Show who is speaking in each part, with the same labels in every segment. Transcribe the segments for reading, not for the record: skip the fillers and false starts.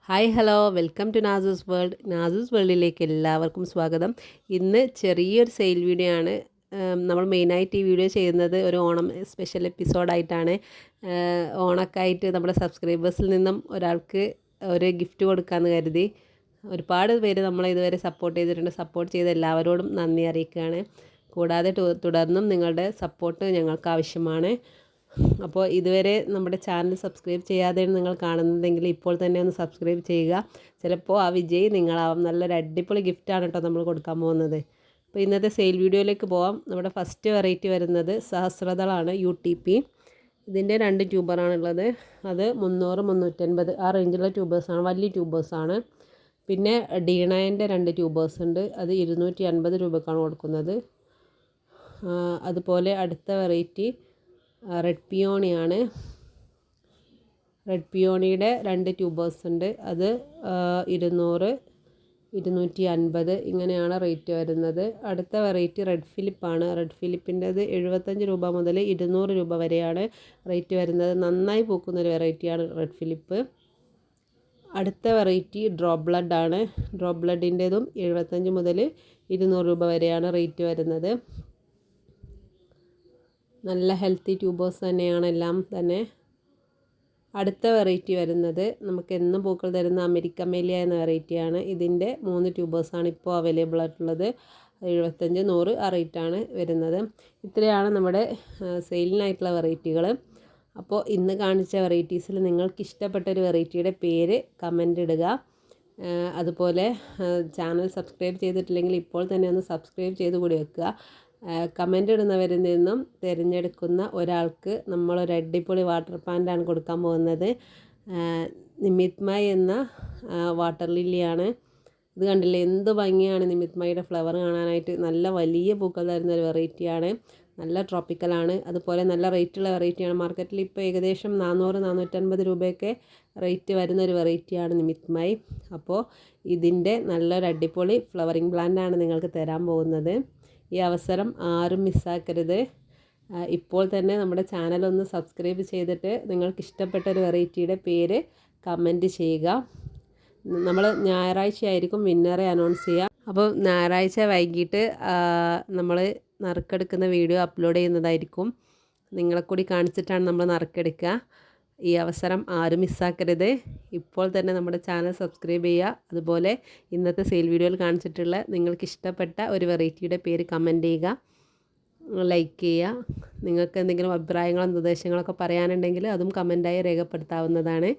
Speaker 1: Hi hello welcome to Nasus world. Nasus വേൾഡിലേക്ക് എല്ലാവർക്കും സ്വാഗതം. ഇന്ന് ചെറിയൊരു സെയിൽ വീഡിയോ ആണ്. നമ്മൾ മെയിനായിട്ട് ഈ വീഡിയോ ചെയ്യുന്നത് ഒരു ഓണം സ്പെഷ്യൽ എപ്പിസോഡായിട്ടാണ്. ഓണക്കായിട്ട് നമ്മുടെ സബ്സ്ക്രൈബേഴ്സിൽ നിന്നും ഒരാൾക്ക് ഒരു ഗിഫ്റ്റ് കൊടുക്കാമെന്ന് കരുതി. ഒരുപാട് പേര് നമ്മളെ ഇതുവരെ സപ്പോർട്ട് ചെയ്തിട്ടുണ്ട്. സപ്പോർട്ട് ചെയ്ത എല്ലാവരോടും നന്ദി അറിയിക്കുകയാണ്. കൂടാതെ തുടർന്നും നിങ്ങളുടെ സപ്പോർട്ട് ഞങ്ങൾക്ക് ആവശ്യമാണ്. അപ്പോൾ ഇതുവരെ നമ്മുടെ ചാനൽ സബ്സ്ക്രൈബ് ചെയ്യാതെയാണ് നിങ്ങൾ കാണുന്നതെങ്കിൽ ഇപ്പോൾ തന്നെ ഒന്ന് സബ്സ്ക്രൈബ് ചെയ്യുക. ചിലപ്പോൾ ആ വിജയി നിങ്ങളാവും. നല്ലൊരു അടിപൊളി ഗിഫ്റ്റാണ് കേട്ടോ നമ്മൾ കൊടുക്കാൻ പോകുന്നത്. അപ്പോൾ ഇന്നത്തെ സെയിൽ വീഡിയോയിലേക്ക് പോവാം. നമ്മുടെ ഫസ്റ്റ് വെറൈറ്റി വരുന്നത് സഹസ്രദളാണ് UTP. ഇതിൻ്റെ 2 ട്യൂബറാണുള്ളത്. അത് 300, 350 ആ റേഞ്ചുള്ള ട്യൂബേഴ്സാണ്, വലിയ ട്യൂബേഴ്സാണ്. പിന്നെ D9ൻ്റെ 2 ട്യൂബേഴ്സ് ഉണ്ട്. അത് 250 രൂപക്കാണ് കൊടുക്കുന്നത്. അതുപോലെ അടുത്ത വെറൈറ്റി റെഡ് പിയോണിയാണ്. റെഡ് പിയോണിയുടെ 2 ട്യൂബേഴ്സ് ഉണ്ട്. അത് 200, 250 ഇങ്ങനെയാണ് റേറ്റ് വരുന്നത്. അടുത്ത വെറൈറ്റി റെഡ് ഫിലിപ്പാണ്. റെഡ് ഫിലിപ്പിൻ്റെത് 75 രൂപ മുതൽ 200 രൂപ വരെയാണ് റേറ്റ് വരുന്നത്. നന്നായി പൂക്കുന്നൊരു വെറൈറ്റിയാണ് റെഡ് ഫിലിപ്പ്. അടുത്ത വെറൈറ്റി ഡ്രോപ്പ് ബ്ലഡ് ആണ്. ഡ്രോപ്പ് ബ്ലഡിൻ്റെതും 75 മുതൽ 200 രൂപ വരെയാണ് റേറ്റ് വരുന്നത്. നല്ല ഹെൽത്തി ട്യൂബേഴ്സ് തന്നെയാണ് എല്ലാം തന്നെ. അടുത്ത വെറൈറ്റി വരുന്നത് നമുക്ക് എന്നും പൂക്കൾ തരുന്ന അമേരിക്ക മേലിയ എന്ന വെറൈറ്റിയാണ്. ഇതിൻ്റെ 3 ട്യൂബേഴ്സാണ് ഇപ്പോൾ അവൈലബിൾ ആയിട്ടുള്ളത്. 75, 100 ആ റേറ്റാണ് വരുന്നത്. ഇത്രയാണ് നമ്മുടെ സെയിലിനായിട്ടുള്ള വെറൈറ്റികൾ. അപ്പോൾ ഇന്ന് കാണിച്ച വെറൈറ്റീസിൽ നിങ്ങൾക്ക് ഇഷ്ടപ്പെട്ട ഒരു വെറൈറ്റിയുടെ പേര് കമൻ്റ് ഇടുക. അതുപോലെ ചാനൽ സബ്സ്ക്രൈബ് ചെയ്തിട്ടില്ലെങ്കിൽ ഇപ്പോൾ തന്നെ ഒന്ന് സബ്സ്ക്രൈബ് ചെയ്ത് കൂടി വെക്കുക. കമൻ്റ് ഇടുന്നവരിൽ നിന്നും തിരഞ്ഞെടുക്കുന്ന ഒരാൾക്ക് നമ്മളൊരു അടിപൊളി വാട്ടർ പ്ലാന്റാണ് കൊടുക്കാൻ പോകുന്നത്. നിമിത്മായി എന്ന വാട്ടർ ലില്ലിയാണ്. ഇത് കണ്ടില്ലേ, എന്ത് ഭംഗിയാണ് നിമിത്മായിയുടെ ഫ്ലവർ കാണാനായിട്ട്. നല്ല വലിയ പൂക്കൾ തരുന്ന ഒരു വെറൈറ്റിയാണ്. നല്ല ട്രോപ്പിക്കലാണ്. അതുപോലെ നല്ല റേറ്റുള്ള വെറൈറ്റിയാണ്. മാർക്കറ്റിൽ ഇപ്പോൾ ഏകദേശം 400, 450 രൂപയൊക്കെ റേറ്റ് വരുന്ന ഒരു വെറൈറ്റിയാണ് നിമിത്മായി. അപ്പോൾ ഇതിൻ്റെ നല്ലൊരു അടിപൊളി ഫ്ലവറിങ് പ്ലാന്റാണ് നിങ്ങൾക്ക് തരാൻ പോകുന്നത്. ഈ അവസരം ആരും മിസ്സാക്കരുത്. ഇപ്പോൾ തന്നെ നമ്മുടെ ചാനലൊന്ന് സബ്സ്ക്രൈബ് ചെയ്തിട്ട് നിങ്ങൾക്ക് ഇഷ്ടപ്പെട്ട ഒരു വെറൈറ്റിയുടെ പേര് കമൻറ്റ് ചെയ്യുക. നമ്മൾ ഞായറാഴ്ച ആയിരിക്കും വിന്നറെ അനൗൺസ് ചെയ്യുക. അപ്പോൾ ഞായറാഴ്ച വൈകിട്ട് നമ്മൾ നറുക്കെടുക്കുന്ന വീഡിയോ അപ്ലോഡ് ചെയ്യുന്നതായിരിക്കും. നിങ്ങളെ കൂടി കാണിച്ചിട്ടാണ് നമ്മൾ നറുക്കെടുക്കുക. ഈ അവസരം ആരും മിസ്സാക്കരുത്. ഇപ്പോൾ തന്നെ നമ്മുടെ ചാനൽ സബ്സ്ക്രൈബ് ചെയ്യുക. അതുപോലെ ഇന്നത്തെ സെയിൽ വീഡിയോയിൽ കാണിച്ചിട്ടുള്ള നിങ്ങൾക്ക് ഇഷ്ടപ്പെട്ട ഒരു വെറൈറ്റിയുടെ പേര് കമൻറ്റ് ചെയ്യുക, ലൈക്ക് ചെയ്യുക. നിങ്ങൾക്ക് എന്തെങ്കിലും അഭിപ്രായങ്ങളും നിർദ്ദേശങ്ങളൊക്കെ പറയാനുണ്ടെങ്കിൽ അതും കമൻറ്റായി രേഖപ്പെടുത്താവുന്നതാണ്.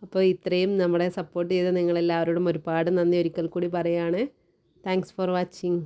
Speaker 1: അപ്പോൾ ഇത്രയും നമ്മളെ സപ്പോർട്ട് ചെയ്ത നിങ്ങളെല്ലാവരോടും ഒരുപാട് നന്ദി ഒരിക്കൽ കൂടി പറയുകയാണ്. Thanks for watching.